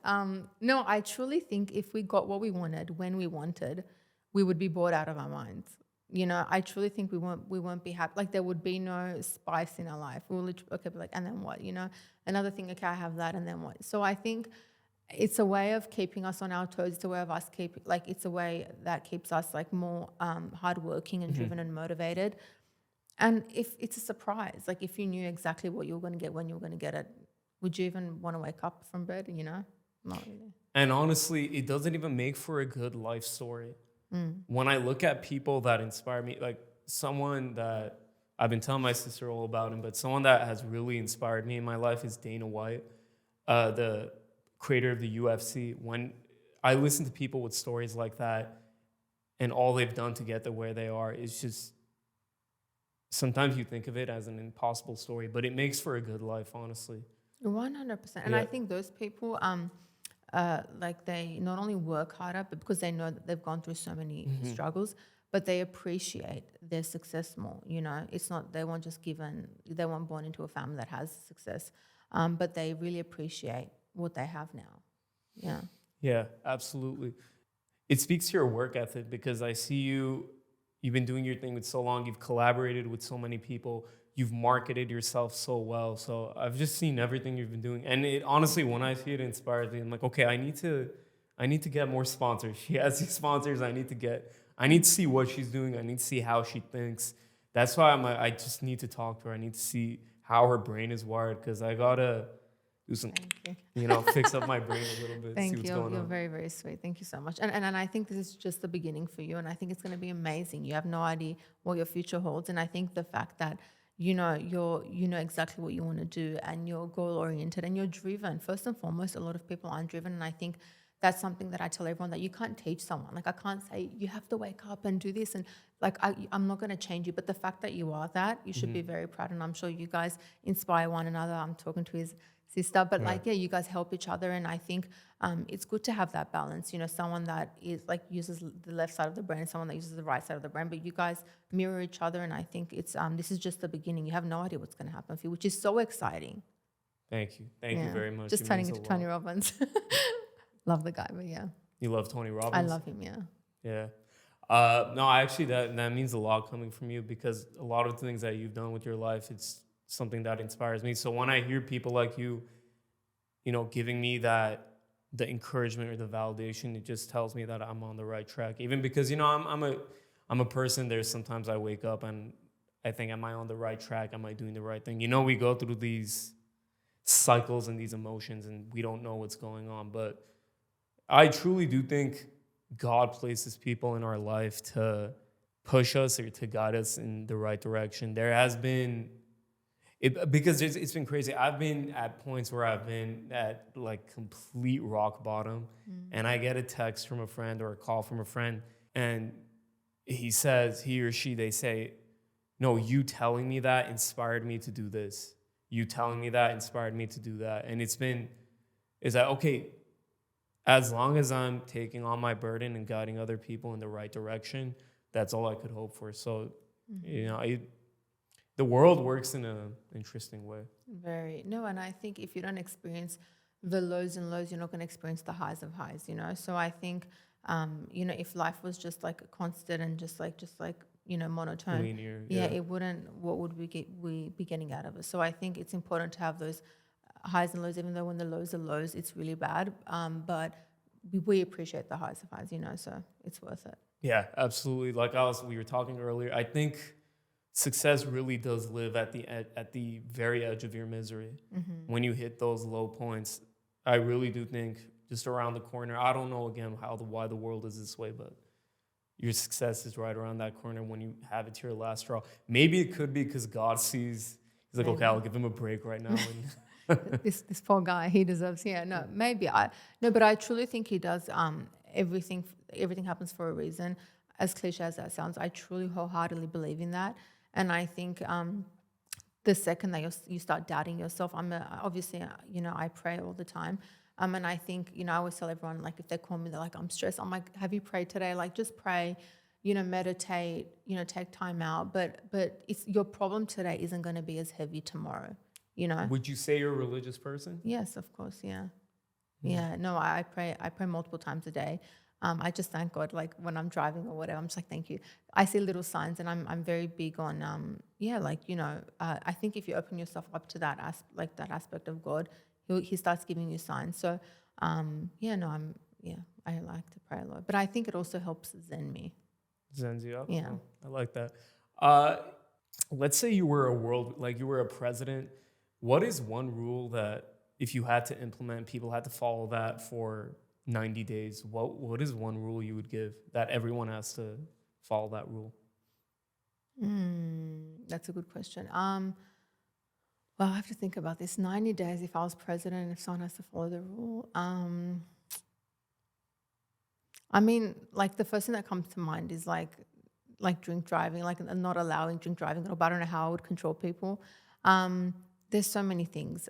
No, I truly think if we got what we wanted when we wanted, we would be bored out of our minds. I truly think we won't be happy. Like there would be no spice in our life. We'll literally, okay, but like, and then what? Another thing, okay, I have that, and then what? So I think it's a way of keeping us on our toes. It's a way of us it's a way that keeps us like more hardworking and driven and motivated. And if it's a surprise, like if you knew exactly what you were going to get when you were going to get it, would you even want to wake up from bed? Not really. And honestly, it doesn't even make for a good life story. When I look at people that inspire me, like someone that I've been telling my sister all about him, but someone that has really inspired me in my life is Dana White, the creator of the UFC. When I listen to people with stories like that and all they've done to get to where they are, it's just, sometimes you think of it as an impossible story, but it makes for a good life, honestly. 100%. And I think those people, like they not only work harder, but because they know that they've gone through so many struggles, but they appreciate their success more. You know, it's not, they weren't born into a family that has success, but they really appreciate what they have now. Yeah. Yeah, absolutely. It speaks to your work ethic because I see you've been doing your thing with so long, you've collaborated with so many people, you've marketed yourself so well. So I've just seen everything you've been doing. And it honestly, when I see it, inspires me. I'm like, okay, I need to get more sponsors. She has these sponsors I need to see what she's doing. I need to see how she thinks. That's why I just need to talk to her. I need to see how her brain is wired because I gotta do some, Thank you. fix up my brain a little bit, see Thank what's you. going You're on. very, very sweet. Thank you so much. And I think this is just the beginning for you. And I think it's going to be amazing. You have no idea what your future holds. And I think the fact that you know exactly what you want to do, and you're goal oriented and you're driven. First and foremost, a lot of people aren't driven, and I think that's something that I tell everyone, that you can't teach someone. Like I can't say you have to wake up and do this, and like I'm not going to change you. But the fact that you are that, you should be very proud. And I'm sure you guys inspire one another. I'm talking to his sister, but like, yeah, you guys help each other. And I think it's good to have that balance, you know, someone that is like uses the left side of the brain, someone that uses the right side of the brain, but you guys mirror each other. And I think it's this is just the beginning. You have no idea what's going to happen for you, which is so exciting. Thank you. Thank you very much. Just It turning means into a Tony lot. Robbins. Love the guy, but yeah, You love Tony Robbins? I love him. Yeah. Yeah. No, actually, that means a lot coming from you because a lot of the things that you've done with your life, it's something that inspires me. So when I hear people like you, giving me the encouragement or the validation, it just tells me that I'm on the right track. Even because, I'm a person, there's sometimes I wake up and I think, am I on the right track? Am I doing the right thing? We go through these cycles and these emotions and we don't know what's going on. But I truly do think God places people in our life to push us or to guide us in the right direction. There has been, because it's been crazy. I've been at points where I've been at like complete rock bottom, and I get a text from a friend or a call from a friend, and he or she, they say, no, you telling me that inspired me to do this. You telling me that inspired me to do that. And is that, okay, as long as I'm taking on my burden and guiding other people in the right direction, that's all I could hope for. So, the world works in an interesting way. No, and I think if you don't experience the lows and lows, you're not going to experience the highs of highs, So I think, if life was just like constant and just like monotone, Linear, it wouldn't, what would we be getting out of it? So I think it's important to have those highs and lows, even though when the lows are lows, it's really bad. But we appreciate the highs of highs, so it's worth it. Yeah, absolutely. We were talking earlier, I think success really does live at the very edge of your misery. When you hit those low points, I really do think just around the corner. I don't know again why the world is this way, but your success is right around that corner when you have it to your last straw. Maybe it could be because God sees. He's like, okay, I'll give him a break right now. This poor guy, he deserves. Yeah, no, maybe but I truly think he does. Everything happens for a reason. As cliche as that sounds, I truly wholeheartedly believe in that. And I think the second that you start doubting yourself, obviously, I pray all the time. And I think, I always tell everyone, like, if they call me, they're like, I'm stressed. I'm like, have you prayed today? Like, just pray, meditate, take time out. But it's, your problem today isn't going to be as heavy tomorrow, Would you say you're a religious person? Yes, of course. Yeah. Yeah. No, I pray multiple times a day. I just thank God, like when I'm driving or whatever, I'm just like, thank you. I see little signs, and I'm very big on, I think if you open yourself up to that aspect of God, he starts giving you signs. So, I like to pray a lot, but I think it also helps zen me. Zens you up? Yeah. Oh, I like that. Let's say you were a president. What is one rule that if you had to implement, people had to follow that for 90 days, what is one rule you would give that everyone has to follow that rule? That's a good question. Well, I have to think about this. 90 days, if I was president, if someone has to follow the rule. Like the first thing that comes to mind is like drink driving, like not allowing drink driving at all, but I don't know how I would control people. there's so many things.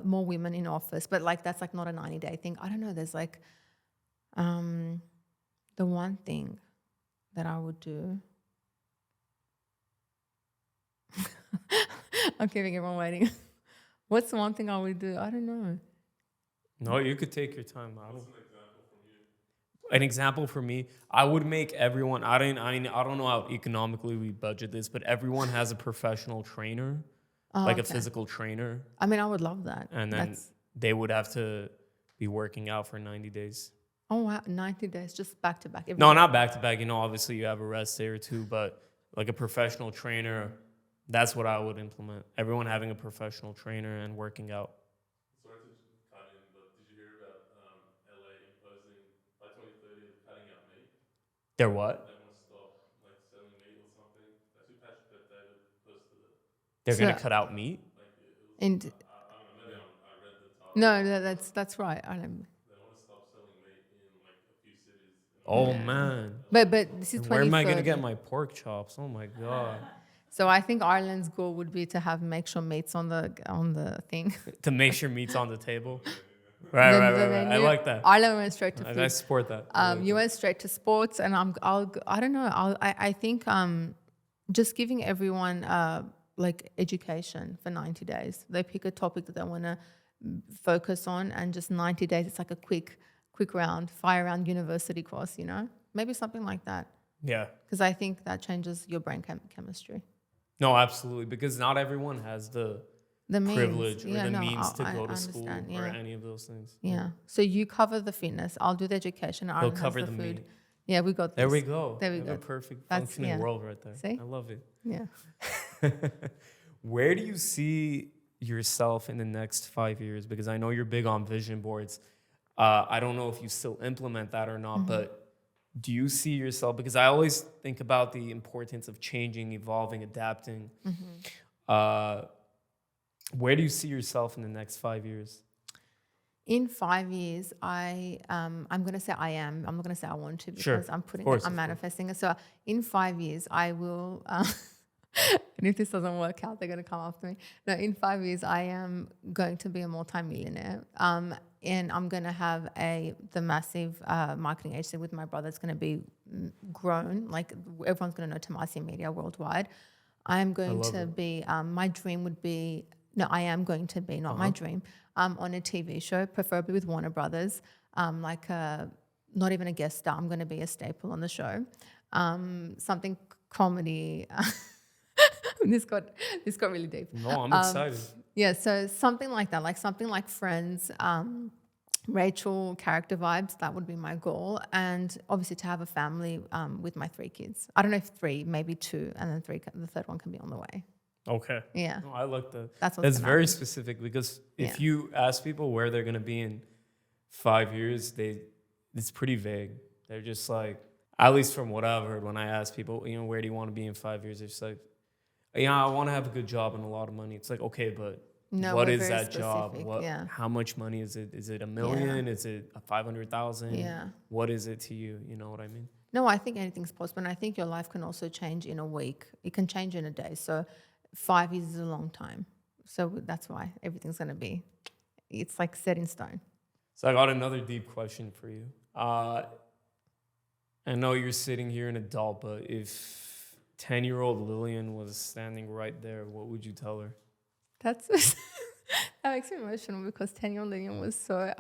More women in office, but like that's like not a 90-day thing. I don't know. There's like the one thing that I would do. I'm keeping everyone waiting. What's the one thing I would do? I don't know. No, you could take your time. An example for me, I would make everyone. I don't know how economically we budget this, but everyone has a professional trainer, like a physical trainer, I mean, I would love that. and then they would have to be working out for 90 days. Oh, wow. 90 days, just back to back. No, not back to back. Obviously you have a rest day or two, but like a professional trainer, that's what I would implement. Everyone having a professional trainer and working out. Sorry to cut in, but did you hear about LA imposing by 2030 they're cutting out meat? They're what? They want to stop like selling meat or something. That's who Patrick Bet-David posted it. They're So- gonna cut out meat? Like it was, And I don't know, maybe I read the title. no, that's right. I don't. They want to stop selling meat in like a few cities. Oh man. But this is And where am I gonna 2030. get my pork chops? Oh my god. So I think Ireland's goal would be to have make sure meat's on the thing. To make sure meat's on the table. Right. I menu. like that. Ireland went straight to I food. support that. I like You that. went straight to sports, and I don't know. I think just giving everyone like education for 90 days. They pick a topic that they want to focus on, and just 90 days. It's like a quick round, fire round university course. Maybe something like that. Yeah. Because I think that changes your brain chemistry. No, absolutely. Because not everyone has the The privilege means. or the no, means to I go to school understand, or yeah. any of those things. Yeah. So you cover the fitness. I'll do the education. They'll Ireland has cover the the food. meat. Yeah, we got this. There we go. There we have a go. perfect That's- functioning yeah. world right there. See? I love it. Yeah. Where do you see yourself in the next 5 years? Because I know you're big on vision boards. I don't know if you still implement that or not, but do you see yourself? Because I always think about the importance of changing, evolving, adapting. Where do you see yourself in the next 5 years? In 5 years, I'm going to say I am. I'm not going to say I want to because Sure. I'm Of course. manifesting it. So in 5 years, I will. And if this doesn't work out, they're going to come after me. No, in 5 years, I am going to be a multimillionaire. And I'm going to have the massive marketing agency with my brother. It's going to be grown. Like everyone's going to know Tahmasian Media worldwide. I'm going love to it. be, my dream would be, no, I am going to be, not my dream, on a TV show, preferably with Warner Brothers, not even a guest star. I'm going to be a staple on the show. Something comedy. This got really deep. No, I'm excited. Yeah, so something like that, like something like Friends, Rachel character vibes, that would be my goal. And obviously to have a family with my 3 kids. I don't know if 3, maybe 2, and then the third one can be on the way. Okay. Yeah. No, I like that. That's what's That's gonna very happen. specific because if Yeah. you ask people where they're going to be in 5 years, it's pretty vague. They're just like, at least from what I've heard, when I ask people, where do you want to be in 5 years? It's like, I want to have a good job and a lot of money. It's like, okay, but No, what we're is very that job? specific, yeah. How much money is it? Is it $1 million? Is it 500,000? Yeah. What is it to you? You know what I mean? No, I think anything's possible. And I think your life can also change in a week. It can change in a day. So 5 years is a long time. So that's why everything's going to be, it's like set in stone. So I got another deep question for you. I know you're sitting here an adult, but if 10-year-old Lilian was standing right there, what would you tell her? That makes me emotional because 10-year-old Lilian was so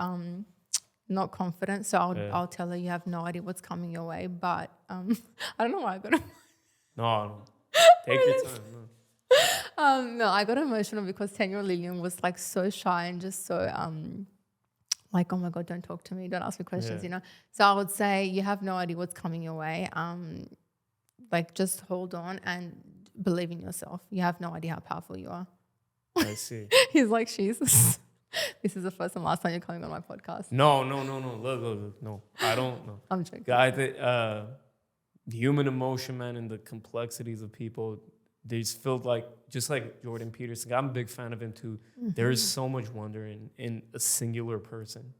not confident. So I'll tell her you have no idea what's coming your way. But I don't know why I got No. Take your time. No. no, I got emotional because 10-year-old Lilian was like so shy and just so like, oh my God, don't talk to me, don't ask me questions, Yeah. So I would say you have no idea what's coming your way. Like just hold on and believe in yourself. You have no idea how powerful you are. I see. He's like, Jesus. This is the first and last time you're coming on my podcast. No. Look. No, I don't know. I'm joking. Guy, the human emotion, man, and the complexities of people, they just feel like, just like Jordan Peterson. I'm a big fan of him too. There is so much wonder in a singular person.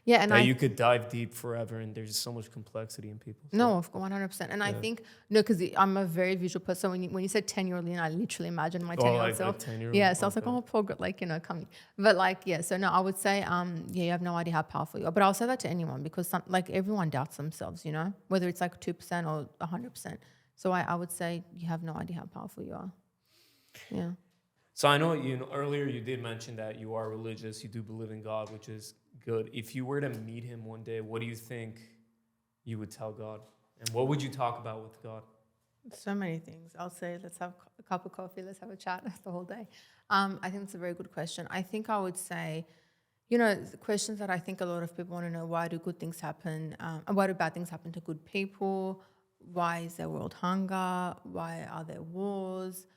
Yeah, and that you could dive deep forever, and there's just so much complexity in people. So, no, of course, 100%. And I think because I'm a very visual person. When you said 10-year-old Lina, I literally imagined my 10-year-old like self. 10-year-old. Yeah, so I was like, Okay. oh, poor girl, like coming. But like, yeah, so no, I would say, yeah, you have no idea how powerful you are. But I'll say that to anyone because like everyone doubts themselves, whether it's like 2% or 100%. So I would say you have no idea how powerful you are. Yeah. So I know earlier you did mention that you are religious, you do believe in God, which is good. If you were to meet him one day, what do you think you would tell God? And what would you talk about with God? So many things. I'll say, let's have a cup of coffee, let's have a chat the whole day. I think it's a very good question. I think I would say, the questions that I think a lot of people want to know: why do good things happen? Why do bad things happen to good people? Why is there world hunger? Why are there wars?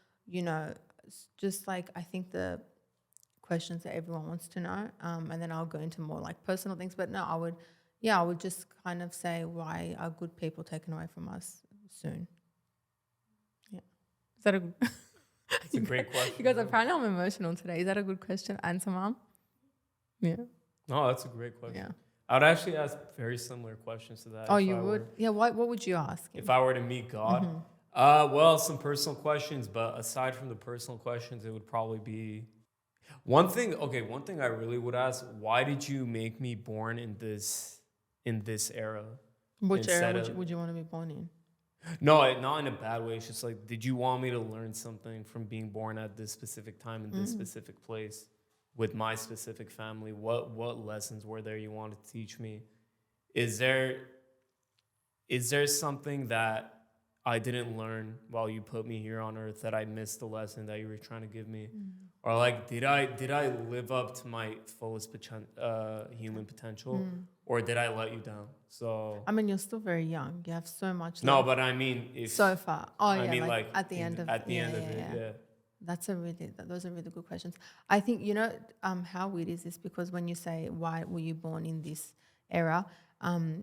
Just like I think the questions that everyone wants to know. And then I'll go into more like personal things. But no, I would just kind of say, why are good people taken away from us soon? Yeah. Is that a good It's a great question. You guys, apparently I'm emotional today. Is that a good question? Answer, Mom? Yeah. No, that's a great question. Yeah. I would actually ask very similar questions to that. Oh, if you I would? were- Yeah, what would you ask him? If I were to meet God, well, some personal questions, but aside from the personal questions, it would probably be one thing. Okay, one thing I really would ask: why did you make me born in this era? Which era instead would you want to be born in? No, not in a bad way. It's just like, did you want me to learn something from being born at this specific time in this specific place with my specific family? What lessons were there you wanted to teach me? Is there something that I didn't learn while you put me here on earth, that I missed the lesson that you were trying to give me? Or like, did I live up to my fullest human potential, or did I let you down? So I mean, you're still very young. You have so much no, left but I mean, if so far. Oh, yeah, I mean, like at the end of at the end of it, yeah. Those are really good questions. I think, how weird is this? Because when you say, why were you born in this era?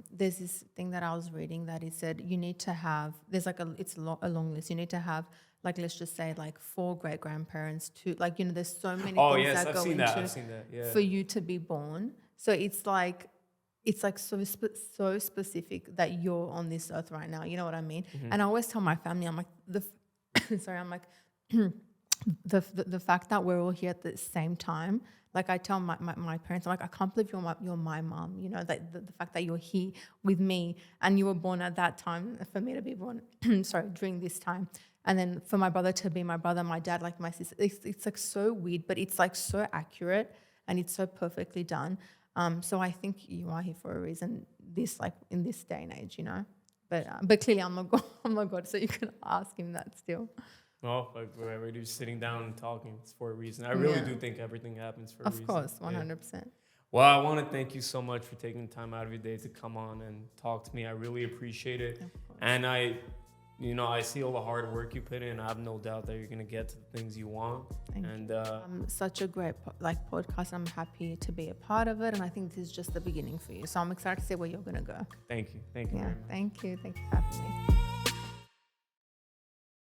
There's this thing that I was reading that it said you need to have, there's like a long list. You need to have, like, let's just say like 4 great grandparents to, like, there's so many Oh things yes, that I've go seen into that. I've seen that. Yeah. for you to be born. So it's like so specific that you're on this earth right now. You know what I mean? And I always tell my family, I'm like, the fact that we're all here at the same time. Like I tell my parents, I'm like, I can't believe you're my mom. That the fact that you're here with me and you were born at that time, for me to be born, during this time. And then for my brother to be my brother, my dad, like my sister, it's like so weird, but it's like so accurate and it's so perfectly done. So I think you are here for a reason, in this day and age, But clearly I'm not God, so you can ask him that still. Well, like we're just sitting down and talking. It's for a reason. I really do think everything happens for a reason. Of course, 100%. Yeah. Well, I want to thank you so much for taking time out of your day to come on and talk to me. I really appreciate it. And I see all the hard work you put in. I have no doubt that you're going to get to the things you want. Thank you. Such a great podcast. I'm happy to be a part of it. And I think this is just the beginning for you. So I'm excited to see where you're going to go. Thank you. Thank you very much. Thank you. Thank you for having me.